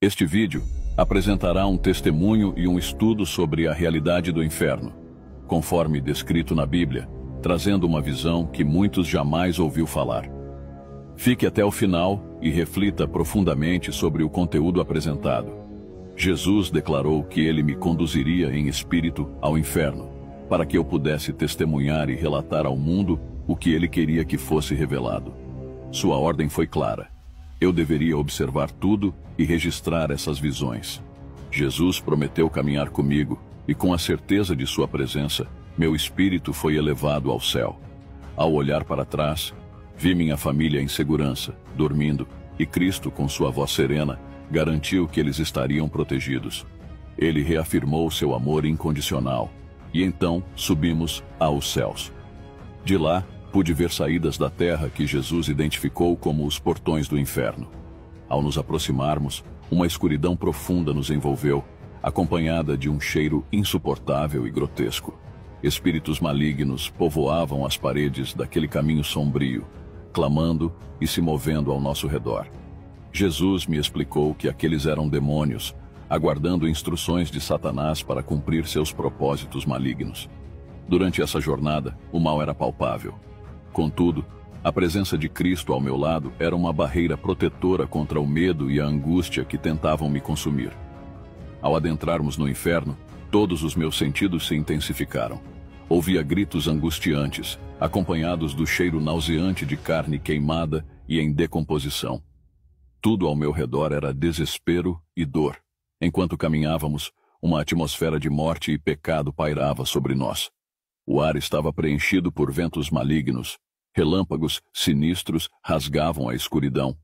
Este vídeo apresentará um testemunho e um estudo sobre a realidade do inferno, conforme descrito na Bíblia, trazendo uma visão que muitos jamais ouviu falar. Fique até o final e reflita profundamente sobre o conteúdo apresentado. Jesus declarou que ele me conduziria em espírito ao inferno, para que eu pudesse testemunhar e relatar ao mundo o que ele queria que fosse revelado. Sua ordem foi clara. Eu deveria observar tudo e registrar essas visões. Jesus prometeu caminhar comigo, e com a certeza de sua presença, meu espírito foi elevado ao céu. Ao olhar para trás, vi minha família em segurança, dormindo, e Cristo, com sua voz serena, garantiu que eles estariam protegidos. Ele reafirmou seu amor incondicional, e então subimos aos céus. De lá, pude ver saídas da terra que Jesus identificou como os portões do inferno. Ao nos aproximarmos, uma escuridão profunda nos envolveu, acompanhada de um cheiro insuportável e grotesco. Espíritos malignos povoavam as paredes daquele caminho sombrio, clamando e se movendo ao nosso redor. Jesus me explicou que aqueles eram demônios, aguardando instruções de Satanás para cumprir seus propósitos malignos. Durante essa jornada, o mal era palpável. Contudo, a presença de Cristo ao meu lado era uma barreira protetora contra o medo e a angústia que tentavam me consumir. Ao adentrarmos no inferno, todos os meus sentidos se intensificaram. Ouvia gritos angustiantes, acompanhados do cheiro nauseante de carne queimada e em decomposição. Tudo ao meu redor era desespero e dor. Enquanto caminhávamos, uma atmosfera de morte e pecado pairava sobre nós. O ar estava preenchido por ventos malignos. Relâmpagos sinistros rasgavam a escuridão,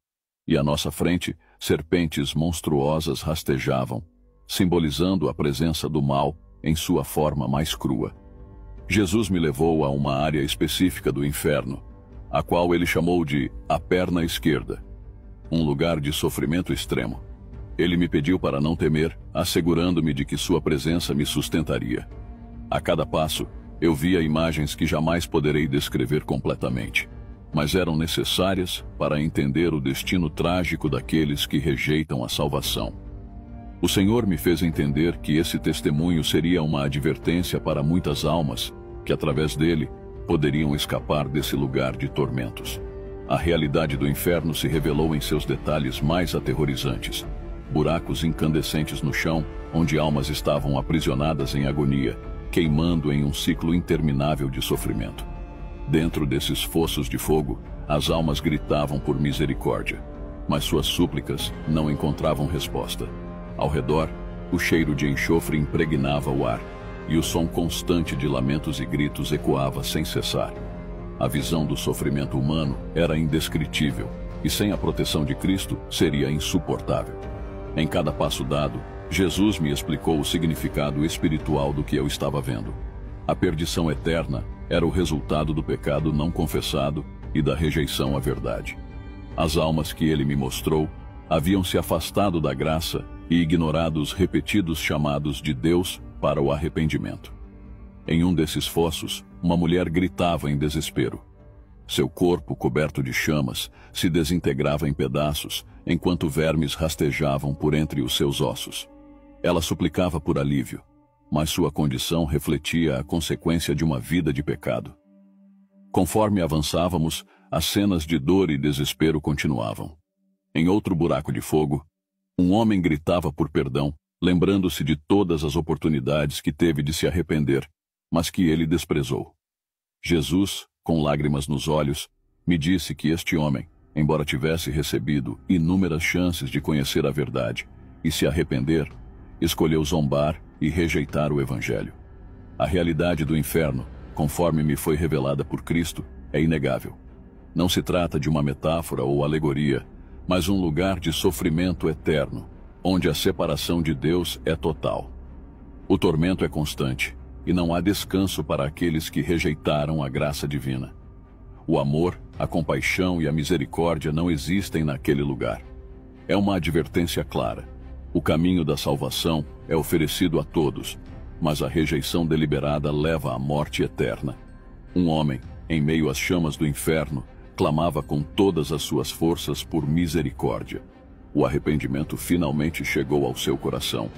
e à nossa frente, serpentes monstruosas rastejavam, simbolizando a presença do mal em sua forma mais crua. Jesus me levou a uma área específica do inferno, a qual ele chamou de a perna esquerda, um lugar de sofrimento extremo. Ele me pediu para não temer, assegurando-me de que sua presença me sustentaria. A cada passo, eu via imagens que jamais poderei descrever completamente, mas eram necessárias para entender o destino trágico daqueles que rejeitam a salvação. O Senhor me fez entender que esse testemunho seria uma advertência para muitas almas que, através dele, poderiam escapar desse lugar de tormentos. A realidade do inferno se revelou em seus detalhes mais aterrorizantes. Buracos incandescentes no chão, onde almas estavam aprisionadas em agonia, queimando em um ciclo interminável de sofrimento. Dentro desses fossos de fogo, as almas gritavam por misericórdia, mas suas súplicas não encontravam resposta. Ao redor, o cheiro de enxofre impregnava o ar, e o som constante de lamentos e gritos ecoava sem cessar. A visão do sofrimento humano era indescritível, e sem a proteção de Cristo seria insuportável. Em cada passo dado, Jesus me explicou o significado espiritual do que eu estava vendo. A perdição eterna era o resultado do pecado não confessado e da rejeição à verdade. As almas que ele me mostrou haviam se afastado da graça e ignorado os repetidos chamados de Deus para o arrependimento. Em um desses fossos, uma mulher gritava em desespero. Seu corpo, coberto de chamas, se desintegrava em pedaços, enquanto vermes rastejavam por entre os seus ossos. Ela suplicava por alívio, mas sua condição refletia a consequência de uma vida de pecado. Conforme avançávamos, as cenas de dor e desespero continuavam. Em outro buraco de fogo, um homem gritava por perdão, lembrando-se de todas as oportunidades que teve de se arrepender, mas que ele desprezou. Jesus, com lágrimas nos olhos, me disse que este homem, embora tivesse recebido inúmeras chances de conhecer a verdade e se arrepender, escolheu zombar e rejeitar o Evangelho. A realidade do inferno, conforme me foi revelada por Cristo, é inegável. Não se trata de uma metáfora ou alegoria, mas um lugar de sofrimento eterno, onde a separação de Deus é total. O tormento é constante, e não há descanso para aqueles que rejeitaram a graça divina. O amor, a compaixão e a misericórdia não existem naquele lugar. É uma advertência clara. O caminho da salvação é oferecido a todos, mas a rejeição deliberada leva à morte eterna. Um homem, em meio às chamas do inferno, clamava com todas as suas forças por misericórdia. O arrependimento finalmente chegou ao seu coração.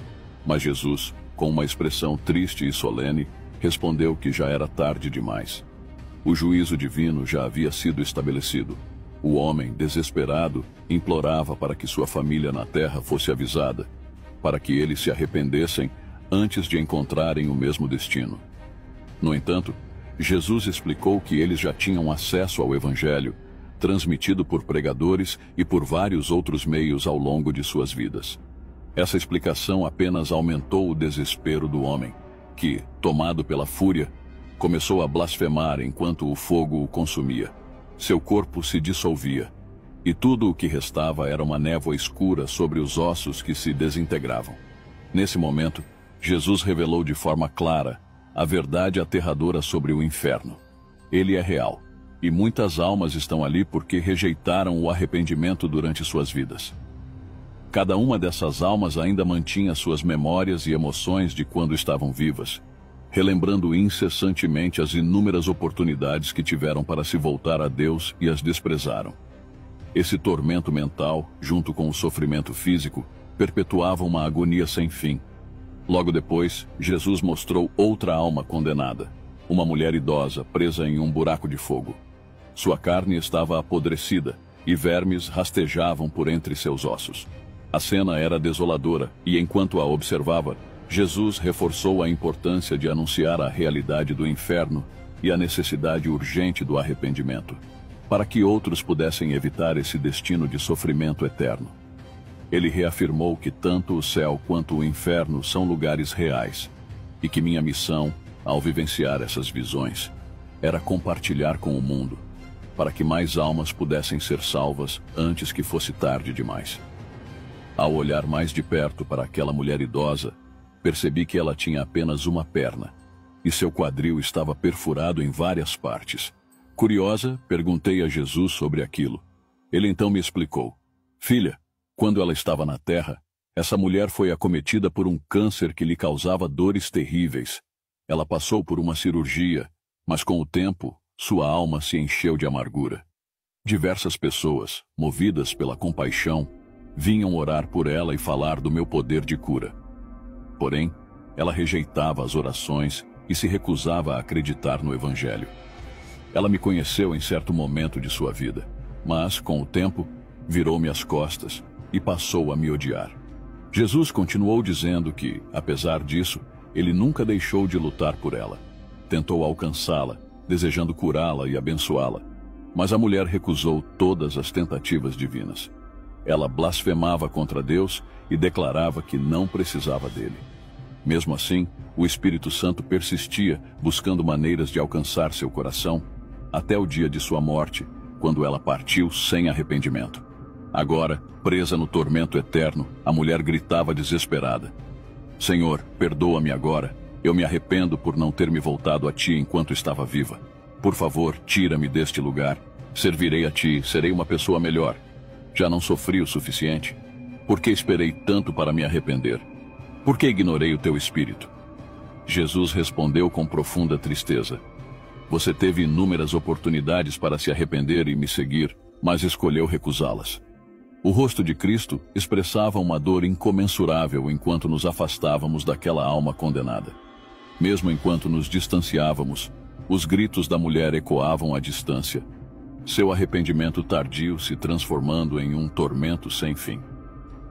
Mas Jesus, com uma expressão triste e solene, respondeu que já era tarde demais. O juízo divino já havia sido estabelecido. O homem, desesperado, implorava para que sua família na terra fosse avisada, para que eles se arrependessem antes de encontrarem o mesmo destino. No entanto, Jesus explicou que eles já tinham acesso ao Evangelho, transmitido por pregadores e por vários outros meios ao longo de suas vidas. Essa explicação apenas aumentou o desespero do homem, que, tomado pela fúria, começou a blasfemar enquanto o fogo o consumia. Seu corpo se dissolvia, e tudo o que restava era uma névoa escura sobre os ossos que se desintegravam. Nesse momento, Jesus revelou de forma clara a verdade aterradora sobre o inferno. Ele é real, e muitas almas estão ali porque rejeitaram o arrependimento durante suas vidas. Cada uma dessas almas ainda mantinha suas memórias e emoções de quando estavam vivas, relembrando incessantemente as inúmeras oportunidades que tiveram para se voltar a Deus e as desprezaram. Esse tormento mental, junto com o sofrimento físico, perpetuava uma agonia sem fim. Logo depois, Jesus mostrou outra alma condenada, uma mulher idosa presa em um buraco de fogo. Sua carne estava apodrecida e vermes rastejavam por entre seus ossos. A cena era desoladora e, enquanto a observava, Jesus reforçou a importância de anunciar a realidade do inferno e a necessidade urgente do arrependimento, para que outros pudessem evitar esse destino de sofrimento eterno. Ele reafirmou que tanto o céu quanto o inferno são lugares reais, e que minha missão, ao vivenciar essas visões, era compartilhar com o mundo, para que mais almas pudessem ser salvas antes que fosse tarde demais. Ao olhar mais de perto para aquela mulher idosa, percebi que ela tinha apenas uma perna, e seu quadril estava perfurado em várias partes. Curiosa, perguntei a Jesus sobre aquilo. Ele então me explicou: filha, quando ela estava na terra, essa mulher foi acometida por um câncer que lhe causava dores terríveis. Ela passou por uma cirurgia, mas com o tempo, sua alma se encheu de amargura. Diversas pessoas, movidas pela compaixão, vinham orar por ela e falar do meu poder de cura. Porém, ela rejeitava as orações e se recusava a acreditar no Evangelho. Ela me conheceu em certo momento de sua vida, mas, com o tempo, virou-me as costas e passou a me odiar. Jesus continuou dizendo que, apesar disso, ele nunca deixou de lutar por ela. Tentou alcançá-la, desejando curá-la e abençoá-la, mas a mulher recusou todas as tentativas divinas. Ela blasfemava contra Deus e declarava que não precisava dele. Mesmo assim, o Espírito Santo persistia, buscando maneiras de alcançar seu coração, até o dia de sua morte, quando ela partiu sem arrependimento. Agora, presa no tormento eterno, a mulher gritava desesperada: Senhor, perdoa-me agora. Eu me arrependo por não ter me voltado a Ti enquanto estava viva. Por favor, tira-me deste lugar. Servirei a Ti, serei uma pessoa melhor. Já não sofri o suficiente? Por que esperei tanto para me arrepender? Por que ignorei o Teu Espírito? Jesus respondeu com profunda tristeza: Você teve inúmeras oportunidades para se arrepender e me seguir, mas escolheu recusá-las. O rosto de Cristo expressava uma dor incomensurável enquanto nos afastávamos daquela alma condenada. Mesmo enquanto nos distanciávamos, os gritos da mulher ecoavam à distância, seu arrependimento tardio se transformando em um tormento sem fim.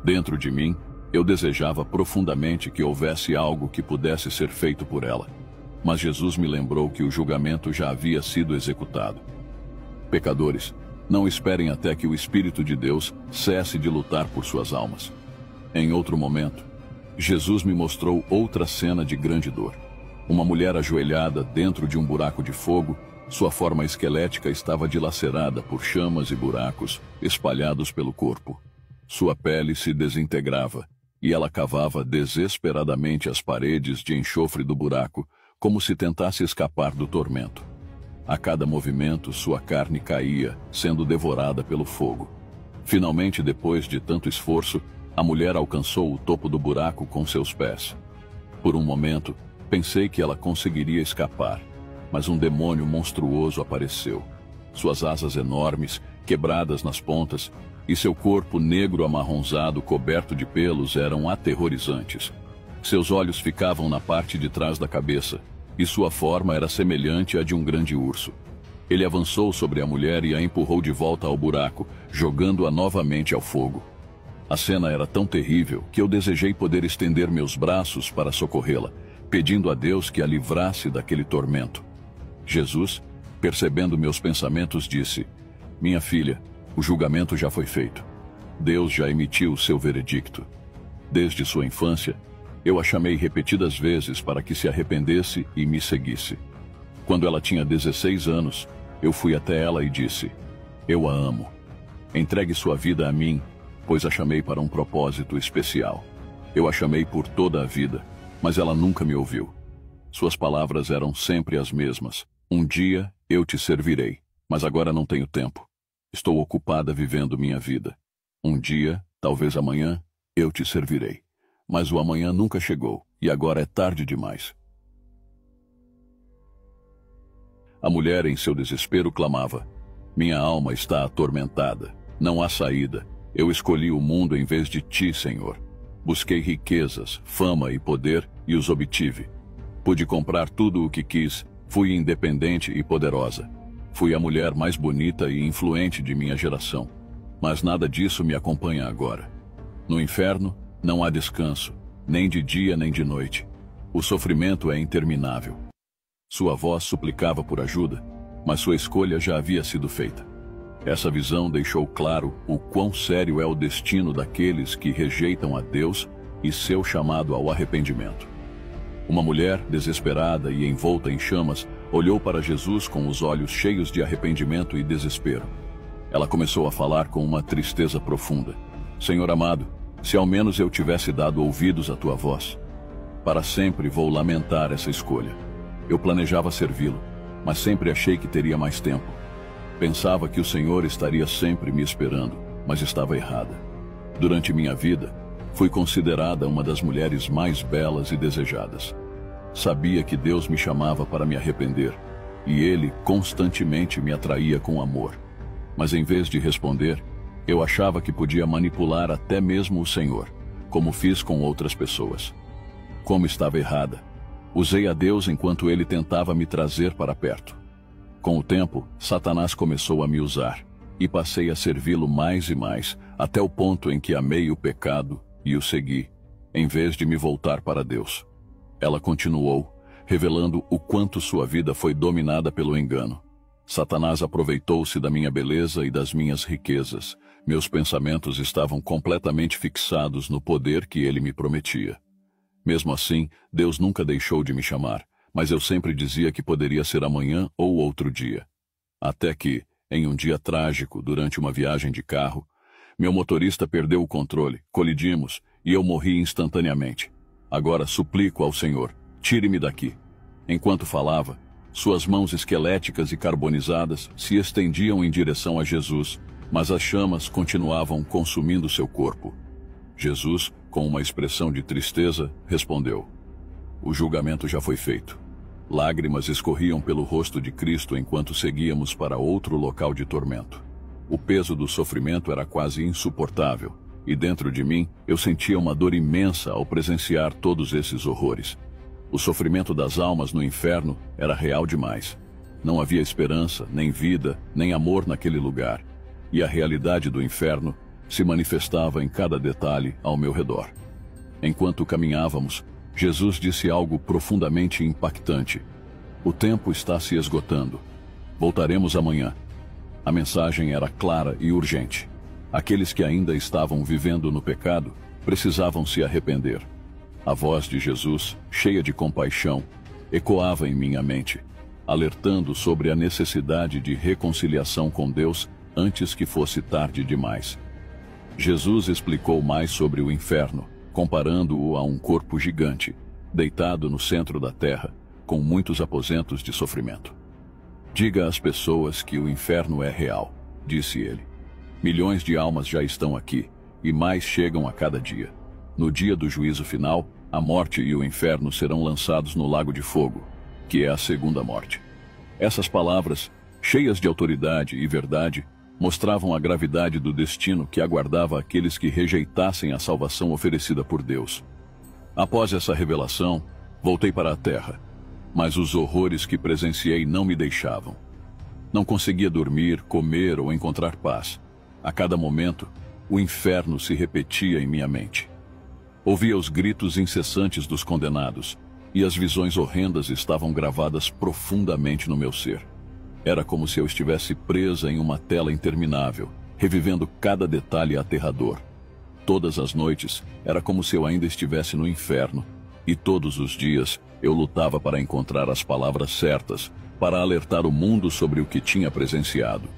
Dentro de mim, eu desejava profundamente que houvesse algo que pudesse ser feito por ela, mas Jesus me lembrou que o julgamento já havia sido executado. Pecadores, não esperem até que o Espírito de Deus cesse de lutar por suas almas. Em outro momento, Jesus me mostrou outra cena de grande dor. Uma mulher ajoelhada dentro de um buraco de fogo, sua forma esquelética estava dilacerada por chamas e buracos espalhados pelo corpo. Sua pele se desintegrava e ela cavava desesperadamente as paredes de enxofre do buraco, como se tentasse escapar do tormento. A cada movimento, sua carne caía, sendo devorada pelo fogo. Finalmente, depois de tanto esforço, a mulher alcançou o topo do buraco com seus pés. Por um momento, pensei que ela conseguiria escapar, mas um demônio monstruoso apareceu. Suas asas enormes, quebradas nas pontas, e seu corpo negro amarronzado coberto de pelos eram aterrorizantes. Seus olhos ficavam na parte de trás da cabeça, e sua forma era semelhante à de um grande urso. Ele avançou sobre a mulher e a empurrou de volta ao buraco, jogando-a novamente ao fogo. A cena era tão terrível que eu desejei poder estender meus braços para socorrê-la, pedindo a Deus que a livrasse daquele tormento. Jesus, percebendo meus pensamentos, disse: "Minha filha, o julgamento já foi feito. Deus já emitiu o seu veredicto. Desde sua infância, eu a chamei repetidas vezes para que se arrependesse e me seguisse. Quando ela tinha 16 anos, eu fui até ela e disse: eu a amo. Entregue sua vida a mim, pois a chamei para um propósito especial. Eu a chamei por toda a vida, mas ela nunca me ouviu. Suas palavras eram sempre as mesmas: um dia eu te servirei, mas agora não tenho tempo. Estou ocupada vivendo minha vida. Um dia, talvez amanhã, eu te servirei. Mas o amanhã nunca chegou, e agora é tarde demais." A mulher, em seu desespero, clamava: "Minha alma está atormentada. Não há saída. Eu escolhi o mundo em vez de ti, Senhor. Busquei riquezas, fama e poder e os obtive. Pude comprar tudo o que quis, fui independente e poderosa. Fui a mulher mais bonita e influente de minha geração. Mas nada disso me acompanha agora. No inferno, não há descanso, nem de dia nem de noite. O sofrimento é interminável." Sua voz suplicava por ajuda, mas sua escolha já havia sido feita. Essa visão deixou claro o quão sério é o destino daqueles que rejeitam a Deus e seu chamado ao arrependimento. Uma mulher, desesperada e envolta em chamas, olhou para Jesus com os olhos cheios de arrependimento e desespero. Ela começou a falar com uma tristeza profunda: "Senhor amado, se ao menos eu tivesse dado ouvidos à tua voz. Para sempre vou lamentar essa escolha. Eu planejava servi-lo, mas sempre achei que teria mais tempo. Pensava que o Senhor estaria sempre me esperando, mas estava errada. Durante minha vida, fui considerada uma das mulheres mais belas e desejadas. Sabia que Deus me chamava para me arrepender, e Ele constantemente me atraía com amor. Mas em vez de responder, eu achava que podia manipular até mesmo o Senhor, como fiz com outras pessoas. Como estava errada. Usei a Deus enquanto Ele tentava me trazer para perto. Com o tempo, Satanás começou a me usar, e passei a servi-lo mais e mais, até o ponto em que amei o pecado e o segui, em vez de me voltar para Deus." Ela continuou, revelando o quanto sua vida foi dominada pelo engano. "Satanás aproveitou-se da minha beleza e das minhas riquezas. Meus pensamentos estavam completamente fixados no poder que ele me prometia. Mesmo assim, Deus nunca deixou de me chamar, mas eu sempre dizia que poderia ser amanhã ou outro dia. Até que, em um dia trágico, durante uma viagem de carro, meu motorista perdeu o controle, colidimos e eu morri instantaneamente. Agora suplico ao Senhor, tire-me daqui." Enquanto falava, suas mãos esqueléticas e carbonizadas se estendiam em direção a Jesus, mas as chamas continuavam consumindo seu corpo. Jesus, com uma expressão de tristeza, respondeu: "O julgamento já foi feito." Lágrimas escorriam pelo rosto de Cristo enquanto seguíamos para outro local de tormento. O peso do sofrimento era quase insuportável, e dentro de mim eu sentia uma dor imensa ao presenciar todos esses horrores. O sofrimento das almas no inferno era real demais. Não havia esperança, nem vida, nem amor naquele lugar, e a realidade do inferno se manifestava em cada detalhe ao meu redor. Enquanto caminhávamos, Jesus disse algo profundamente impactante: "O tempo está se esgotando. Voltaremos amanhã." A mensagem era clara e urgente. Aqueles que ainda estavam vivendo no pecado precisavam se arrepender. A voz de Jesus, cheia de compaixão, ecoava em minha mente, alertando sobre a necessidade de reconciliação com Deus antes que fosse tarde demais. Jesus explicou mais sobre o inferno, comparando-o a um corpo gigante, deitado no centro da terra, com muitos aposentos de sofrimento. "Diga às pessoas que o inferno é real", disse ele. "Milhões de almas já estão aqui, e mais chegam a cada dia. No dia do juízo final, a morte e o inferno serão lançados no lago de fogo, que é a segunda morte." Essas palavras, cheias de autoridade e verdade, mostravam a gravidade do destino que aguardava aqueles que rejeitassem a salvação oferecida por Deus. Após essa revelação, voltei para a terra, mas os horrores que presenciei não me deixavam. Não conseguia dormir, comer ou encontrar paz. A cada momento, o inferno se repetia em minha mente. Ouvia os gritos incessantes dos condenados, e as visões horrendas estavam gravadas profundamente no meu ser. Era como se eu estivesse presa em uma tela interminável, revivendo cada detalhe aterrador. Todas as noites, era como se eu ainda estivesse no inferno, e todos os dias eu lutava para encontrar as palavras certas, para alertar o mundo sobre o que tinha presenciado.